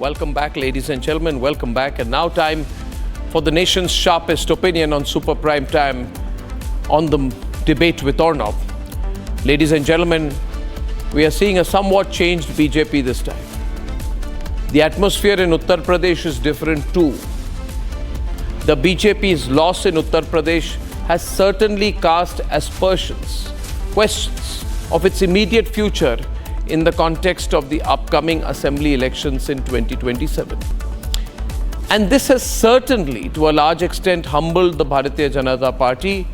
Welcome back, ladies and gentlemen. Welcome back. And now time for the nation's sharpest opinion on Super Prime Time on the debate with Arnab. Ladies and gentlemen, we are seeing a somewhat changed BJP this time. The atmosphere in Uttar Pradesh is different too. The BJP's loss in Uttar Pradesh has certainly cast aspersions, questions of its immediate future in the context of the upcoming assembly elections in 2027. And this has certainly, to a large extent, humbled the Bharatiya Janata Party,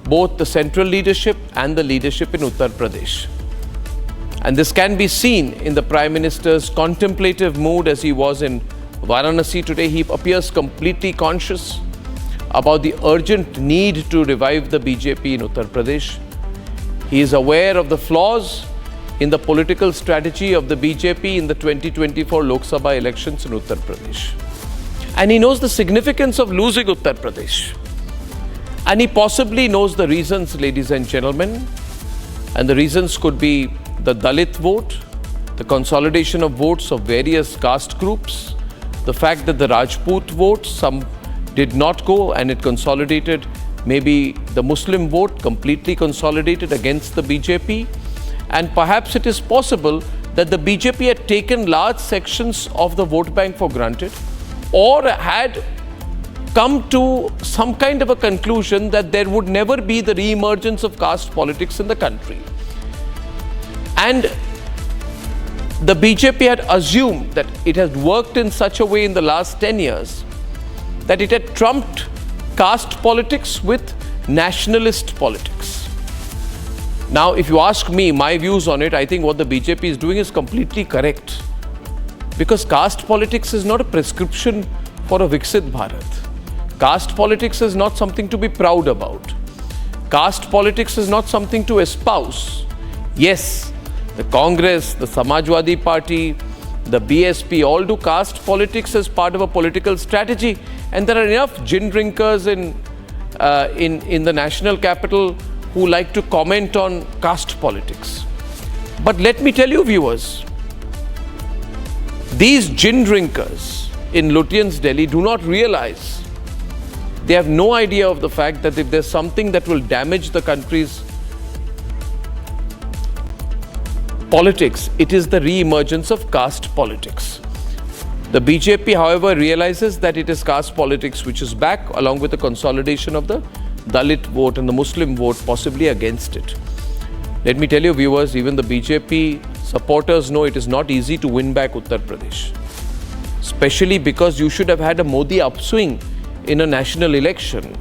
both the central leadership and the leadership in Uttar Pradesh. And this can be seen in the Prime Minister's contemplative mood as he was in Varanasi today. He appears completely conscious about the urgent need to revive the BJP in Uttar Pradesh. He is aware of the flaws in the political strategy of the BJP in the 2024 Lok Sabha elections in Uttar Pradesh. And he knows the significance of losing Uttar Pradesh. And he possibly knows the reasons, ladies and gentlemen. And the reasons could be the Dalit vote, the consolidation of votes of various caste groups, the fact that the Rajput vote, some did not go and it consolidated, maybe the Muslim vote completely consolidated against the BJP. And perhaps it is possible that the BJP had taken large sections of the vote bank for granted, or had come to some kind of a conclusion that there would never be the re-emergence of caste politics in the country. And the BJP had assumed that it has worked in such a way in the last 10 years that it had trumped caste politics with nationalist politics. Now, if you ask me my views on it, I think what the BJP is doing is completely correct. Because caste politics is not a prescription for a Viksit Bharat. Caste politics is not something to be proud about. Caste politics is not something to espouse. Yes, the Congress, the Samajwadi Party, the BSP all do caste politics as part of a political strategy. And there are enough gin drinkers in the national capital who like to comment on caste politics. But let me tell you, viewers, these gin drinkers in Lutyens, Delhi do not realize, they have no idea of the fact that if there's something that will damage the country's politics, it is the re-emergence of caste politics. The BJP, however, realizes that it is caste politics which is back, along with the consolidation of the Dalit vote and the Muslim vote possibly against it. Let me tell you, viewers, even the BJP supporters know it is not easy to win back Uttar Pradesh. Especially because you should have had a Modi upswing in a national election.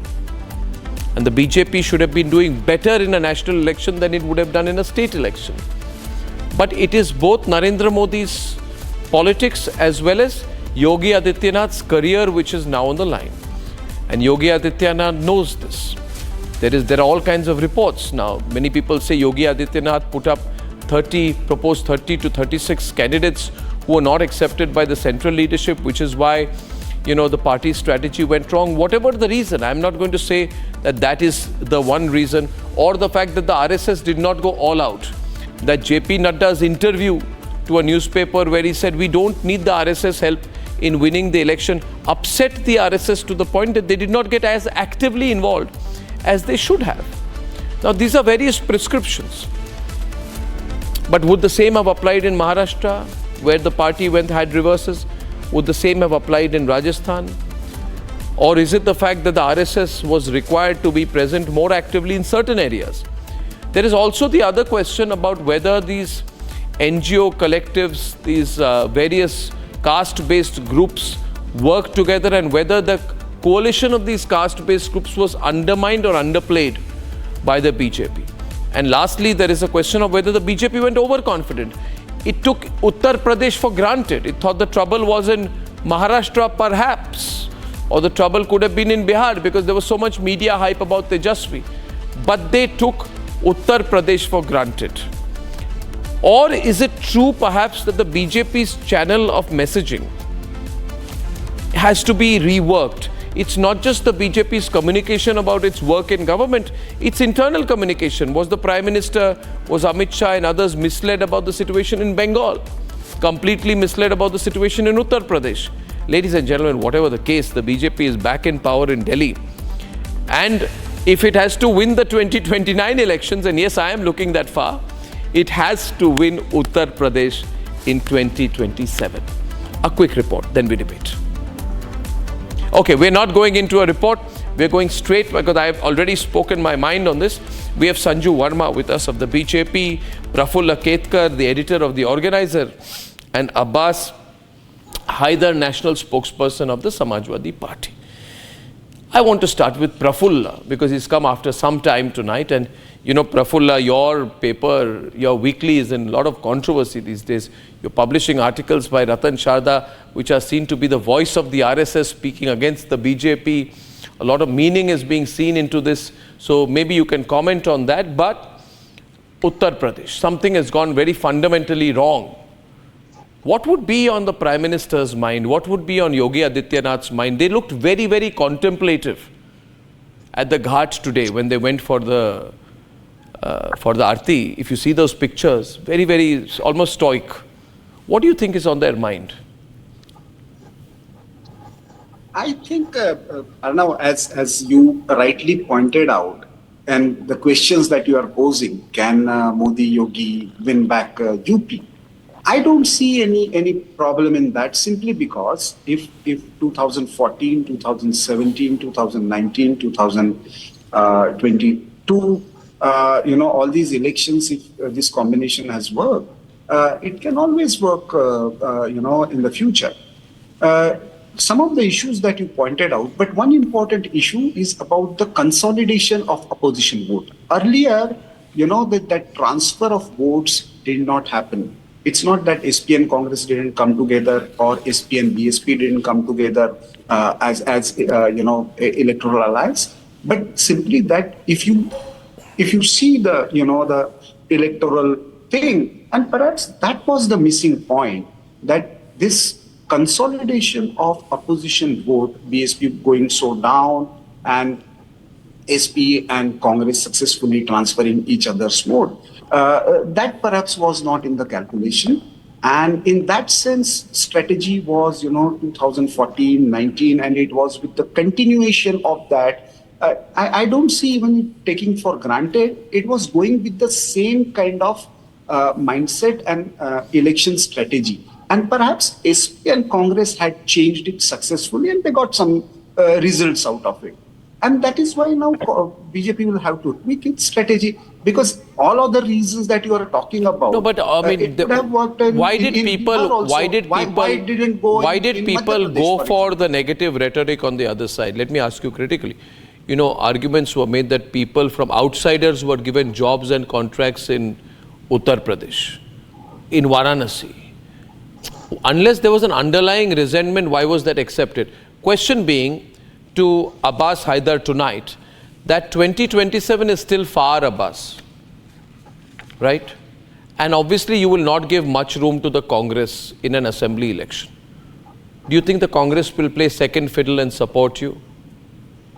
And the BJP should have been doing better in a national election than it would have done in a state election. But it is both Narendra Modi's politics as well as Yogi Adityanath's career which is now on the line. And Yogi Adityanath knows this. There are all kinds of reports now. Many people say Yogi Adityanath put up proposed 30 to 36 candidates who were not accepted by the central leadership, which is why, the party's strategy went wrong. Whatever the reason, I'm not going to say that that is the one reason, or the fact that the RSS did not go all out. That JP Nadda's interview to a newspaper where he said we don't need the RSS help in winning the election upset the RSS to the point that they did not get as actively involved as they should have. Now, these are various prescriptions. But would the same have applied in Maharashtra, where the party had reverses? Would the same have applied in Rajasthan? Or is it the fact that the RSS was required to be present more actively in certain areas? There is also the other question about whether these NGO collectives, these various caste-based groups work together, and whether the coalition of these caste-based groups was undermined or underplayed by the BJP. And lastly, there is a question of whether the BJP went overconfident. It took Uttar Pradesh for granted. It thought the trouble was in Maharashtra perhaps, or the trouble could have been in Bihar because there was so much media hype about Tejasvi. But they took Uttar Pradesh for granted. Or is it true perhaps that the BJP's channel of messaging has to be reworked? It's not just the BJP's communication about its work in government, its internal communication. Was the Prime Minister, was Amit Shah and others misled about the situation in Bengal? completely misled about the situation in Uttar Pradesh. Ladies and gentlemen, whatever the case, the BJP is back in power in Delhi. And if it has to win the 2029 elections, and yes, I am looking that far, it has to win Uttar Pradesh in 2027. A quick report, then we debate. Okay, we're not going into a report. We're going straight, because I have already spoken my mind on this. We have Sanju Verma with us of the BJP, Prafulla Ketkar, the editor of The Organizer, and Abbas Haider, national spokesperson of the Samajwadi Party. I want to start with Prafulla, because he's come after some time tonight. And you know, Prafulla, your paper, your weekly is in a lot of controversy these days. You're publishing articles by Ratan Sharda, which are seen to be the voice of the RSS speaking against the BJP. A lot of meaning is being seen into this. So maybe you can comment on that. But Uttar Pradesh, something has gone very fundamentally wrong. What would be on the Prime Minister's mind? What would be on Yogi Adityanath's mind? They looked very, very contemplative at the Ghat today when they went for the Aarti. If you see those pictures, very, very, almost stoic. What do you think is on their mind? I think, Arnab, as you rightly pointed out, and the questions that you are posing, can Modi, Yogi win back UP? I don't see any problem in that, simply because if 2014, 2017, 2019, 2022, all these elections, if this combination has worked, it can always work, in the future. Some of the issues that you pointed out, but one important issue is about the consolidation of opposition vote. Earlier, that transfer of votes did not happen. It's not that SP and Congress didn't come together, or SP and BSP didn't come together as electoral alliance, but simply that if you see the electoral thing, and perhaps that was the missing point, that this consolidation of opposition vote, BSP going so down and SP and Congress successfully transferring each other's vote, that perhaps was not in the calculation. And in that sense, strategy was, 2014, 19, and it was with the continuation of that. I don't see even taking for granted, it was going with the same kind of mindset and election strategy. And perhaps SP and Congress had changed it successfully, and they got some results out of it. And that is why now BJP will have to tweak its strategy, because all of the reasons that you are talking about. No, but I mean, why did people go for the negative rhetoric on the other side? Let me ask you critically. Arguments were made that people from outsiders were given jobs and contracts in Uttar Pradesh, in Varanasi. Unless there was an underlying resentment, why was that accepted? Question being, to Abbas Haider tonight, that 2027 is still far, Abbas, right? And obviously you will not give much room to the Congress in an assembly election. Do you think the Congress will play second fiddle and support you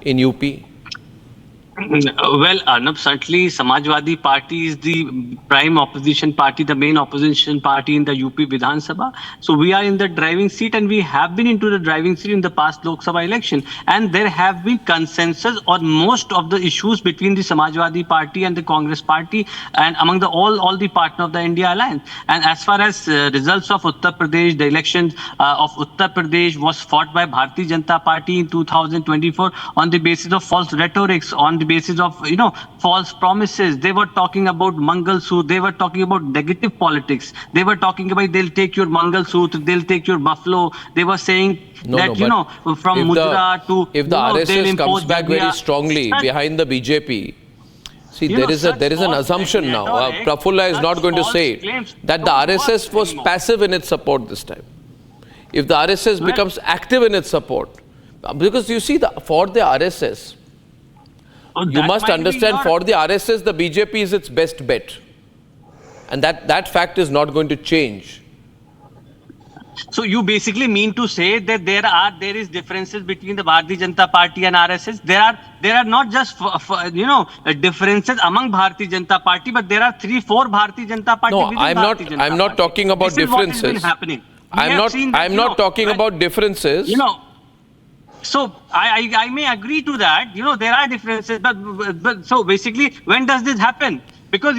in UP? Well, Arnab, certainly Samajwadi Party is the prime opposition party, the main opposition party in the UP Vidhan Sabha. So we are in the driving seat, and we have been into the driving seat in the past Lok Sabha election. And there have been consensus on most of the issues between the Samajwadi Party and the Congress Party, and among all the partner of the India Alliance. And as far as results of Uttar Pradesh, the elections of Uttar Pradesh was fought by Bharatiya Janata Party in 2024 on the basis of false rhetorics, on the basis of false promises. They were talking about Mangal Soot. They were talking about negative politics. They were talking about they'll take your Mangal Soot, they'll take your buffalo. They were saying from Mudra to if the RSS comes back very strongly behind the BJP. See, there is an assumption now. Prafulla is not going to say that the RSS was passive in its support this time. If the RSS becomes active in its support, because you see, for the RSS, you must understand, for the RSS, the BJP is its best bet. And that fact is not going to change. So you basically mean to say that there is differences between the Bharatiya Janata Party and RSS. There are not just differences among Bharatiya Janata Party, but there are 3-4 Bharatiya Janata Party No, within I'm not. Bharatiya Janata I'm not Party. talking about This is what has been differences. happening. I'm not talking about differences. So I may agree to that. There are differences, but so basically, when does this happen? Because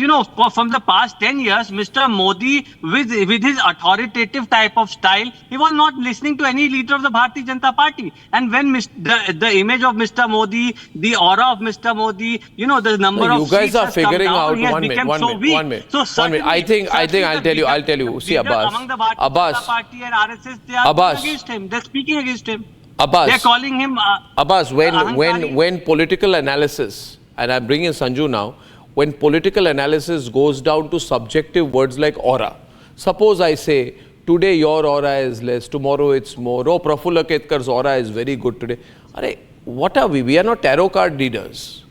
from the past 10 years, Mr. Modi, with his authoritative type of style, he was not listening to any leader of the Bharatiya Janata Party. And when the image of Mr. Modi, the aura of Mr. Modi, the number No, of you guys seats are has figuring come down, out he has one minute, become one so minute, weak. one minute, So one minute. I think I'll tell you. See, Abbas, among the Bharatiya Abbas, Janata Party and RSS, they are Abbas, against him. They're speaking against him. Abbas, They're calling him Abbas, Ahankari. when political analysis, and I'm bringing Sanju now, when political analysis goes down to subjective words like aura, suppose I say, today your aura is less, tomorrow it's more, oh, Prafulla Ketkar's aura is very good today. Arey, what are we? We are not tarot card readers.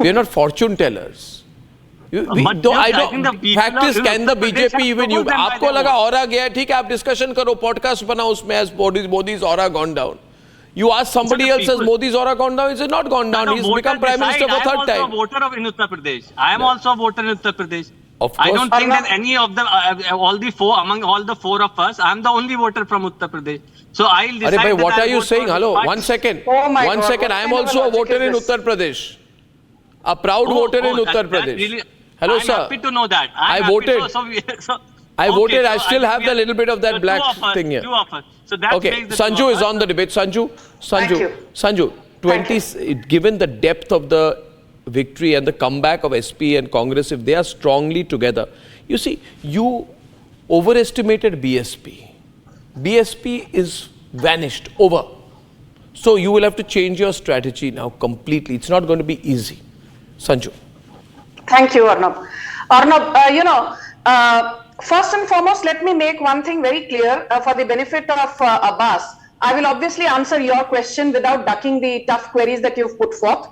We are not fortune tellers. Fact is, can the BJP even you? आपको लगा aura गया है, ठीक है, आप discussion करो, podcast बनाओ उसमें, has Modi's aura gone down. You ask somebody else, has Modi's aura gone down? It has not gone down. He's become Prime Minister for third time. I am also a voter in Uttar Pradesh. I am also a voter in Uttar Pradesh. Of course. I don't think that any of the, among all the four of us, I am the only voter from Uttar Pradesh. So I'll decide. Arey bhai, what are you saying? Hello, 1 second. Oh my One God, second. I am also a voter in Uttar Pradesh. A proud voter in Uttar Pradesh. Really, Hello, I'm sir. happy to know that. I voted. I voted. I still have the little bit of that black thing here. Two of us. So that Okay, Sanju is on the debate. Sanju, 20. Given the depth of the victory and the comeback of SP and Congress, if they are strongly together, you see, you overestimated BSP. BSP is vanished, over. So you will have to change your strategy now completely. It's not going to be easy. Sanju. Thank you, Arnab. Arnab, first and foremost, let me make one thing very clear for the benefit of Abbas. I will obviously answer your question without ducking the tough queries that you've put forth.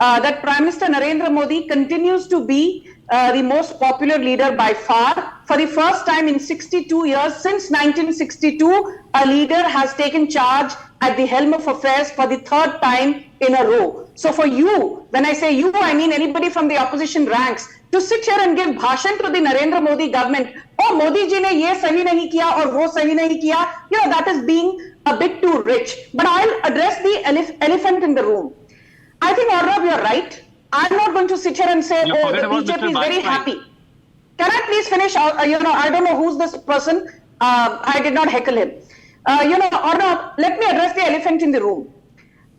That Prime Minister Narendra Modi continues to be the most popular leader by far. For the first time in 62 years, since 1962, a leader has taken charge at the helm of affairs for the third time in a row. So for you, when I say you, I mean anybody from the opposition ranks, to sit here and give bhashan to the Narendra Modi government, oh, Modi ji ne ye sahi nahi kiya aur wo sahi nahi kiya, that is being a bit too rich. But I'll address the elephant in the room. I think, Arnab, you're right. I'm not going to sit here and say, oh, the BJP is very happy. Can I please finish? I don't know who's this person. I did not heckle him. Arnab, let me address the elephant in the room.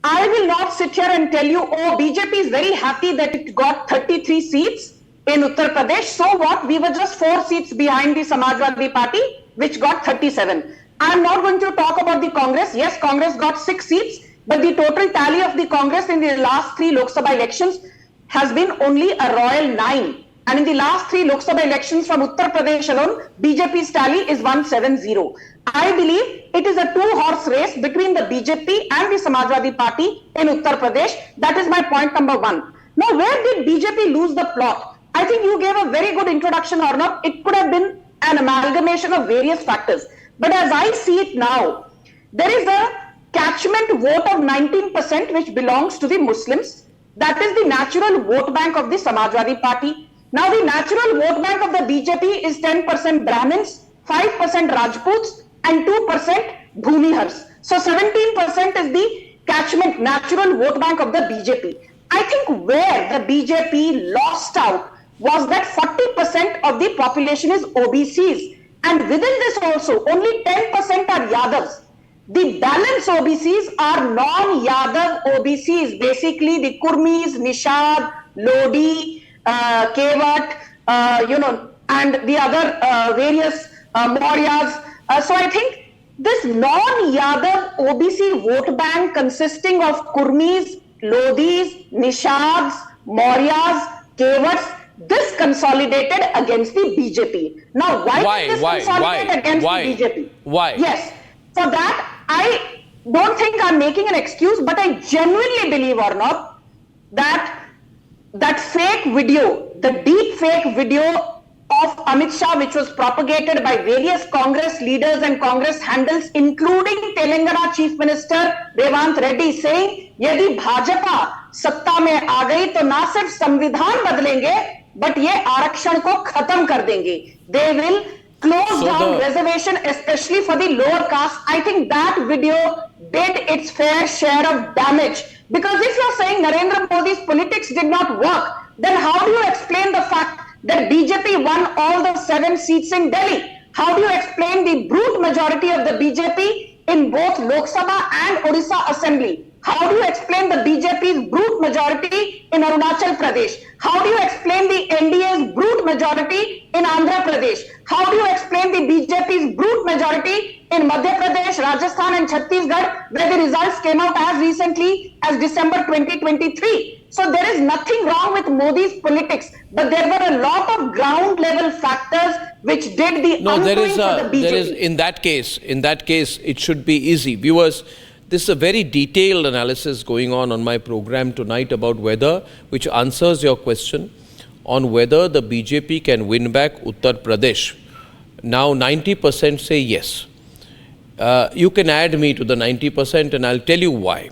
I will not sit here and tell you, oh, BJP is very happy that it got 33 seats in Uttar Pradesh. So what? We were just 4 seats behind the Samajwadi Party, which got 37. I'm not going to talk about the Congress. Yes, Congress got 6 seats, but the total tally of the Congress in the last 3 Lok Sabha elections has been only a royal 9. And in the last 3 Lok Sabha elections from Uttar Pradesh alone, BJP's tally is 170. I believe it is a 2-horse race between the BJP and the Samajwadi Party in Uttar Pradesh. That is my point number 1. Now, where did BJP lose the plot? I think you gave a very good introduction, Arnab. It could have been an amalgamation of various factors. But as I see it now, there is a catchment vote of 19% which belongs to the Muslims. That is the natural vote bank of the Samajwadi Party. Now, the natural vote bank of the BJP is 10% Brahmins, 5% Rajputs, and 2% Bhumihars. So 17% is the catchment natural vote bank of the BJP. I think where the BJP lost out was that 40% of the population is OBCs. And within this also, only 10% are Yadavs. The balance OBCs are non-Yadav OBCs, basically the Kurmis, Nishad, Lodi, Kevat, and the other various Mauryas. So I think this non-Yadav OBC vote bank consisting of Kurmis, Lodis, Nishads, Mauryas, Kevats, this consolidated against the BJP. Now, why did this consolidate against the BJP? Why? Yes. For that, I don't think I'm making an excuse, but I genuinely believe, Arnab, that fake video, the deep fake video of Amit Shah, which was propagated by various Congress leaders and Congress handles, including Telangana Chief Minister Revant Reddy, saying, यदि भाजपा सत्ता में आ गई तो ना सिर्फ संविधान बदलेंगे, but ये आरक्षण को खत्म कर देंगे. They will close down reservation, especially for the lower caste. I think that video did its fair share of damage. Because if you're saying Narendra Modi's politics did not work, then how do you explain the fact that BJP won all the 7 seats in Delhi? How do you explain the brute majority of the BJP in both Lok Sabha and Odisha Assembly? How do you explain the BJP's brute majority in Arunachal Pradesh? How do you explain the NDA's brute majority in Andhra Pradesh? How do you explain the BJP's brute majority in Madhya Pradesh, Rajasthan and Chhattisgarh, where the results came out as recently as December 2023? So there is nothing wrong with Modi's politics, but there were a lot of ground level factors which did the undoing for the BJP. In that case, it should be easy. Viewers, this is a very detailed analysis going on my program tonight about whether, which answers your question, on whether the BJP can win back Uttar Pradesh. Now 90% say yes. You can add me to the 90% and I'll tell you why.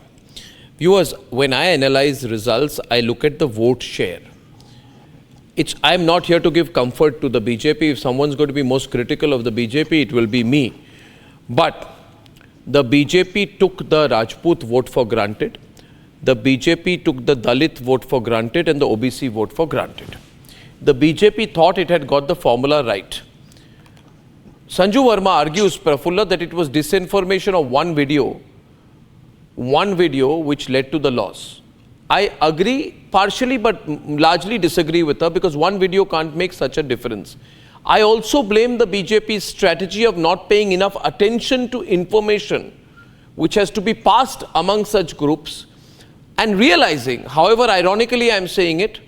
Viewers, when I analyze results, I look at the vote share. I'm not here to give comfort to the BJP. If someone's going to be most critical of the BJP, it will be me. But the BJP took the Rajput vote for granted. The BJP took the Dalit vote for granted and the OBC vote for granted. The BJP thought it had got the formula right. Sanju Verma argues, Prafulla, that it was disinformation of one video which led to the loss. I agree partially but largely disagree with her because one video can't make such a difference. I also blame the BJP's strategy of not paying enough attention to information which has to be passed among such groups and realizing, however ironically I am saying it,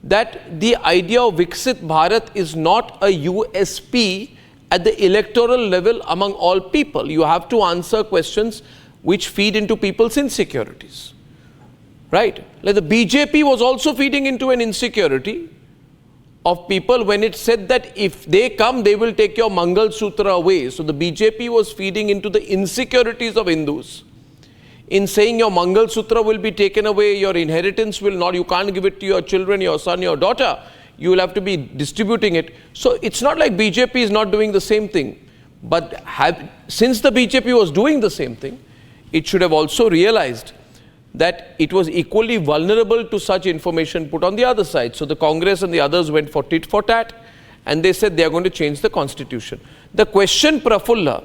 that the idea of Viksit Bharat is not a USP at the electoral level among all people. You have to answer questions which feed into people's insecurities. Right? Like the BJP was also feeding into an insecurity of people when it said that if they come, they will take your Mangal Sutra away. So the BJP was feeding into the insecurities of Hindus in saying your Mangal Sutra will be taken away, your inheritance will not, you can't give it to your children, your son, your daughter. You will have to be distributing it. So it's not like BJP is not doing the same thing. But since the BJP was doing the same thing, it should have also realized that it was equally vulnerable to such information put on the other side. So the Congress and the others went for tit for tat and they said they are going to change the constitution. The question, Prafulla,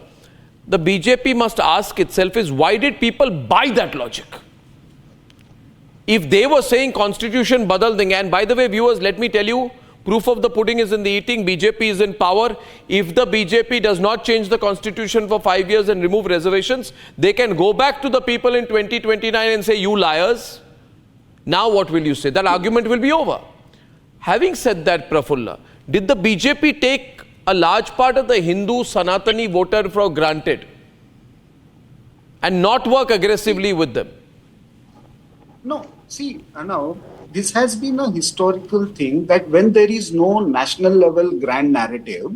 the BJP must ask itself is, why did people buy that logic? If they were saying constitution badal denge, and by the way, viewers, let me tell you, proof of the pudding is in the eating. BJP is in power. If the BJP does not change the constitution for 5 years and remove reservations, they can go back to the people in 2029 and say, you liars. Now what will you say? That argument will be over. Having said that, Prafulla, did the BJP take a large part of the Hindu Sanatani voter for granted and not work aggressively with them? No, see, now this has been a historical thing that when there is no national level grand narrative,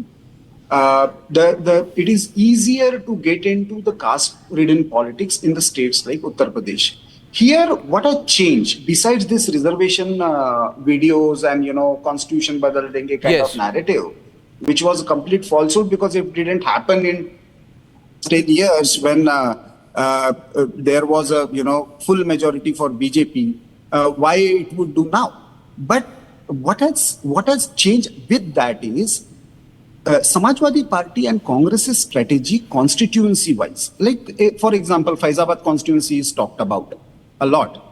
it is easier to get into the caste-ridden politics in the states like Uttar Pradesh. Here, what has changed besides this reservation videos and constitution badal denge kind of narrative, which was a complete falsehood because it didn't happen in 10 years when there was a full majority for BJP. Why it would do now? But what has changed with that is Samajwadi Party and Congress's strategy constituency-wise. Like for example, Faizabad constituency is talked about a lot.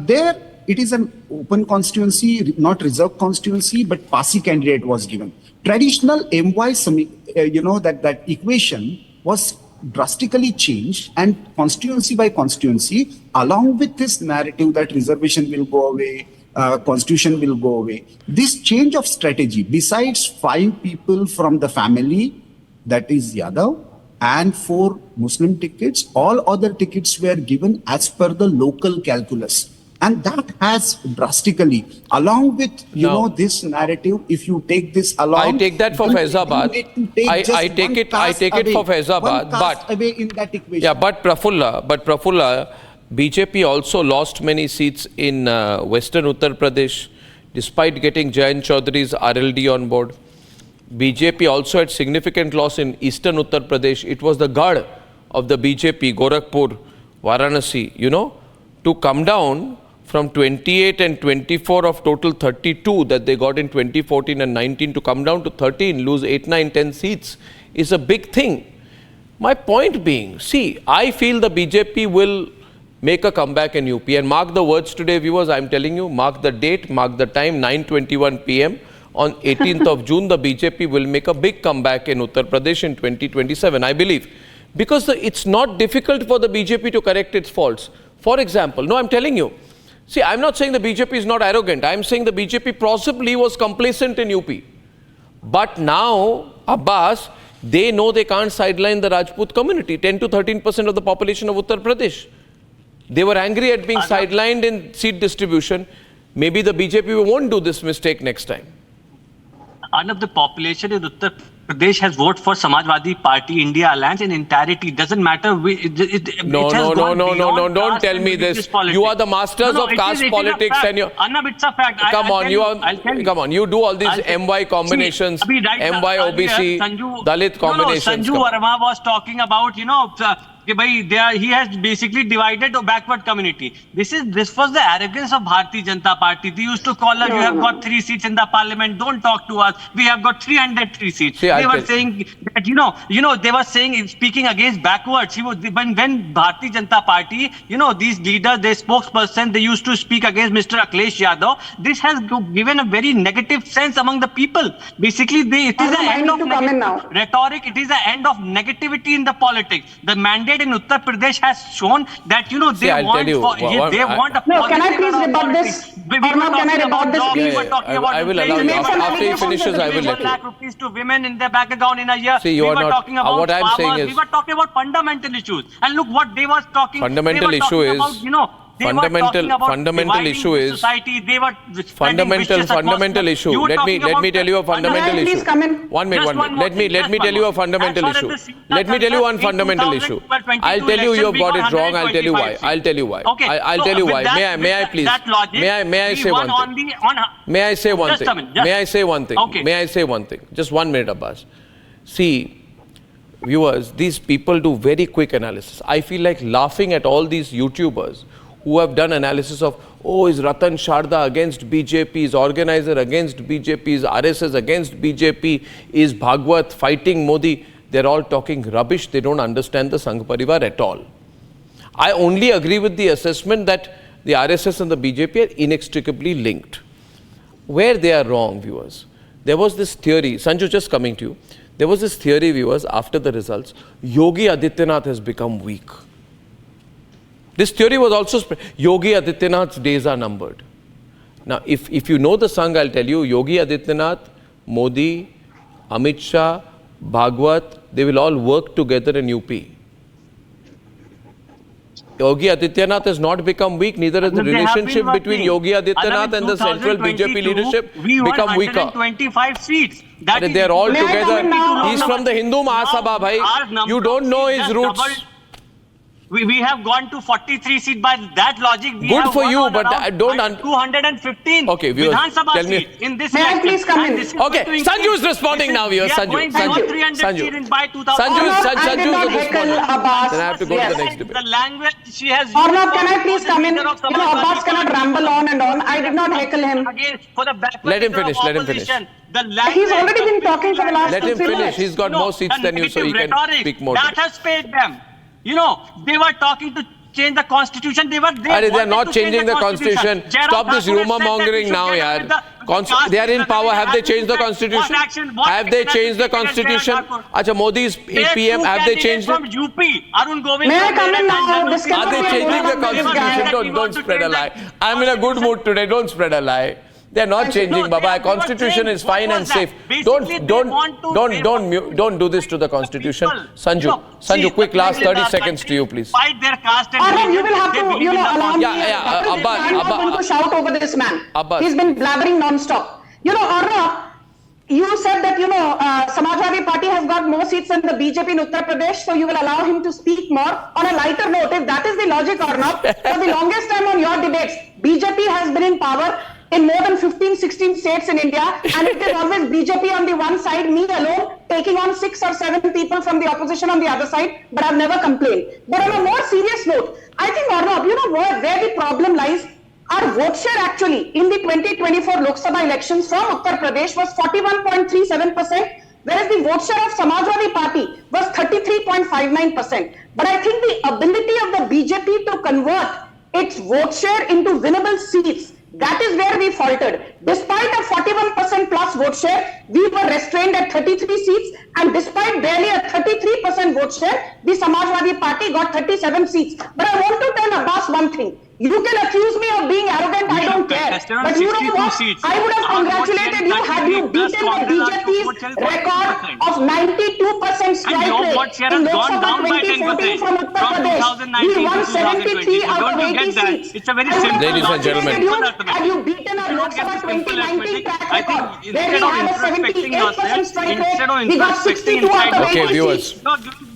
There it is an open constituency, not reserved constituency, but Pasi candidate was given. Traditional MY, that equation was drastically changed, and constituency by constituency, along with this narrative that reservation will go away, constitution will go away. This change of strategy, besides 5 people from the family, that is Yadav, and 4 Muslim tickets, all other tickets were given as per the local calculus. And that has drastically, along with, this narrative, if you take this along. I take that for Faizabad. I take it for Faizabad, but away in that equation. Yeah, but Prafulla, BJP also lost many seats in Western Uttar Pradesh, despite getting Jayant Chaudhary's RLD on board. BJP also had significant loss in Eastern Uttar Pradesh. It was the guard of the BJP, Gorakhpur, Varanasi, to come down from 28 and 24 of total 32 that they got in 2014 and 19 to come down to 13, lose 8, 9, 10 seats is a big thing. My point being, see, I feel the BJP will make a comeback in UP, and mark the words today, viewers, I'm telling you, mark the date, mark the time, 9:21 p.m. On 18th of June, the BJP will make a big comeback in Uttar Pradesh in 2027, I believe. Because it's not difficult for the BJP to correct its faults. For example, no, I'm telling you, see, I'm not saying the BJP is not arrogant. I'm saying the BJP possibly was complacent in UP. But now, Abbas, they know they can't sideline the Rajput community, 10 to 13% of the population of Uttar Pradesh. They were angry at being sidelined in seat distribution. Maybe the BJP won't do this mistake next time. Arnab, the population in Uttar Pradesh has voted for Samajwadi Party, India Alliance in entirety. Doesn't matter. No, don't tell me this. You are the masters of caste politics. And Arnab, it's a fact. Come on, you do all these MY combinations, MY OBC, Dalit combinations. Sanju Verma was talking about, he has basically divided a backward community. This was the arrogance of Bharatiya Janata Party. They used to call us, you have got 3 seats in the parliament, don't talk to us. We have got 303 seats. They were saying that, they were saying, speaking against backwards. When Bharatiya Janata Party, these leaders, their spokesperson, they used to speak against Mr. Akhilesh Yadav. This has given a very negative sense among the people. Basically, it is the end of rhetoric. It is the end of negativity in the politics. The mandate in Uttar Pradesh has shown that they want a no, can I please rebut this? Can I rebut this, please? I will allow you. After he finishes, I will let you. Lakh rupees to women in their bank account in a year. See, you are not. Talking about what I'm farmers. saying is, we were talking about fundamental issues, and look what they were talking. Fundamental issue is fundamental issue is society. They were fundamental issue. Let me tell you a fundamental issue. One minute. Let me tell you a fundamental issue. Let me tell you one fundamental issue. I'll tell you have got it wrong. I'll tell you why. Okay. I'll tell you why. May I please? May I say one thing? May I say one thing? May I say one thing? Okay. May I say one thing? Just 1 minute, Abbas. See, viewers, these people do very quick analysis. I feel like laughing at all these YouTubers who have done analysis of, is Ratan Sharda against BJP, is organizer against BJP, is RSS against BJP, is Bhagwat fighting Modi. They're all talking rubbish. They don't understand the Sangh Parivar at all. I only agree with the assessment that the RSS and the BJP are inextricably linked. Where they are wrong, viewers, there was this theory, Sanju, just coming to you, there was this theory, viewers, after the results, Yogi Adityanath has become weak. This theory was also spread. Yogi Adityanath's days are numbered. Now, if you know the Sangh, I'll tell you, Yogi Adityanath, Modi, Amit Shah, Bhagwat, they will all work together in UP. Yogi Adityanath has not become weak, neither has the relationship between Yogi Adityanath and the central BJP leadership become weaker. 125 seats. They're all together. He's from the Hindu Mahasabha, bhai. You don't know his roots. We have gone to 43 seats by that logic. Good for you, but I don't... 215 okay, viewers, tell me. In this may I please come in? Okay, Sanju is responding now, viewers. Sanju. Sanju is responding. Then I have to go to the next debate. The language she has... Arnab, can I please come in? Abbas cannot ramble on and on. I did not heckle him. Let him finish. He's already been talking for the last 2 minutes. Let him finish. He's got more seats than you, so he can speak more. That has paid them. They were talking to change the constitution. They are not changing the constitution. Stop this rumor mongering now, yaar. They are in power. Have they changed the constitution? Have they changed the constitution? Acha, Modi's PM, have they changed it? May I come in now? Are they changing the constitution? Don't spread a lie. I'm in a good mood today. Don't spread a lie. They're not changing, No, Baba. they Our were constitution saying, is fine what and was that? safe. Basically, Don't do this to the constitution. Sanju, quick last 30 seconds to you, please. Fight their caste and Arnab, you religion. will have They to, believe you in know, the allow me. Yeah, I'm not going to shout over this man. Abbas. He's been blabbering non-stop. You know, Arnab, you said that, you know, Samajwadi Party has got more seats than the BJP in Uttar Pradesh, so you will allow him to speak more. On a lighter note, if that is the logic, Arnab, for the longest time on your debates, BJP has been in power in more than 15, 16 states in India, and it is always BJP on the one side, me alone, taking on 6 or 7 people from the opposition on the other side, but I've never complained. But on a more serious note, I think, Arnab, you know where the problem lies? Our vote share actually in the 2024 Lok Sabha elections from Uttar Pradesh was 41.37%, whereas the vote share of Samajwadi Party was 33.59%. But I think the ability of the BJP to convert its vote share into winnable seats, that is where we faltered. Despite a 41% plus vote share, we were restrained at 33 seats, and despite barely a 33% vote share, the Samajwadi Party got 37 seats. But I want to tell Abbas one thing. You can accuse me of being arrogant, I don't care. But you know what? I would have congratulated you had you beaten the BJP's record of 92% strike rate in Lok Sabha 2014 from Uttar Pradesh. We won 73 out of 80 seats. It's a very simple Ladies and gentlemen. Had you beaten our Lok Sabha 2019 track record, where we had a 78% strike rate, we got 62 out of 80 seats.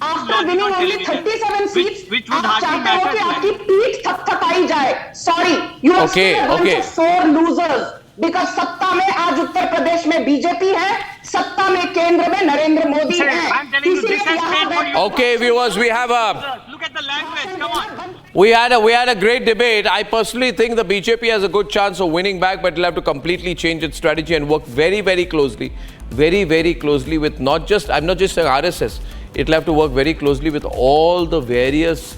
After winning only 37 seats, आप चाहते हो कि आपकी पीठ थपथपाई जाए. Sorry, you are still a bunch of sore losers. Because सत्ता में आज उत्तर प्रदेश में बीजेपी है, सत्ता में केंद्र में नरेंद्र मोदी है. Okay, viewers, we have a. Look at the language. Come on. We had a great debate. I personally think the BJP has a good chance of winning back, but it'll have to completely change its strategy and work very, very closely with not just saying RSS. It'll have to work very closely with all the various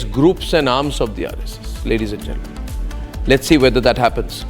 groups and arms of the RSS, ladies and gentlemen. Let's see whether that happens.